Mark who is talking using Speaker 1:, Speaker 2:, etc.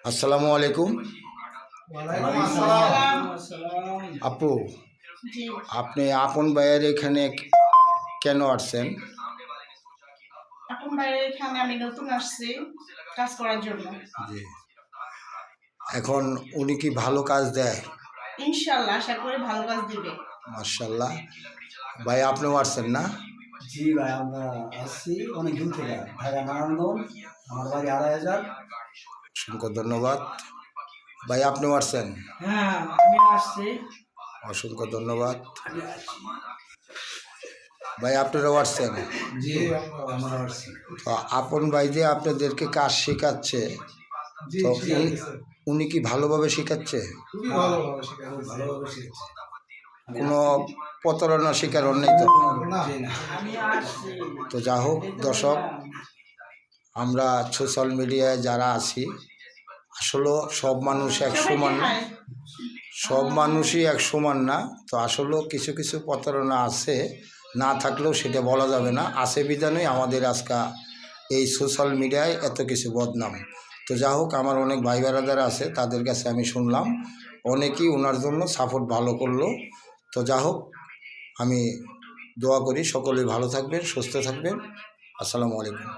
Speaker 1: আসসালামু আলাইকুম। আপু,
Speaker 2: জি,
Speaker 1: আপনি আপন ভাইয়ের এখানে কেন আসছেন?
Speaker 2: এখন বাইরে এখানে আমি নতুন আসছি কাজ করার জন্য।
Speaker 1: জি, এখন উনি কি ভালো কাজ দেয়?
Speaker 2: ইনশাল্লাহ আশা করি ভালো কাজ দিবে।
Speaker 1: মার্শাল্লাহ। ভাই আপনিও আসছেন না?
Speaker 3: জি ভাই, আমরা আসছি অনেক দূর থেকে, ঢাকা নারায়ণগঞ্জ। আমার বাড়ি 2,500।
Speaker 1: অসংখ্য ধন্যবাদ। ভাই আপনিও আসছেন?
Speaker 3: হ্যাঁ, আমি আসছি।
Speaker 1: অসংখ্য ধন্যবাদ। ভাই আপনারাও আসছেন?
Speaker 3: জি, আমরা আসছি।
Speaker 1: তো আপন ভাই যে আপনাদেরকে কাজ শেখাচ্ছে,
Speaker 3: জি,
Speaker 1: তো
Speaker 3: ঠিক আছে।
Speaker 1: উনি কি ভালোভাবে শেখাচ্ছে?
Speaker 3: খুবই ভালোভাবে শেখাচ্ছে, খুব ভালোভাবে শেখাচ্ছে।
Speaker 1: কোনো প্রতারণা শিকার হন নাই তো?
Speaker 3: না, আমি আসছি।
Speaker 1: তো যা হোক দর্শক, আমরা সোশ্যাল মিডিয়ায় যারা আছি, আসলে সব মানুষ এক সমান না, সব মানুষই এক সমান না। তো আসলে কিছু কিছু প্রতারণা আছে, না থাকলেও সেটা বলা যাবে না, আছে বিধানেই আমাদের আজকে এই সোশ্যাল মিডিয়ায় এত কিছু বদনাম। তো যা হোক, আমার অনেক ভাই বেড়াদার আছে, তাদের কাছে আমি শুনলাম অনেকেই ওনার জন্য সাপোর্ট ভালো করলো। তো যা হোক, আমি দোয়া করি সকলেই ভালো থাকবেন, সুস্থ থাকবেন। আসসালামু আলাইকুম।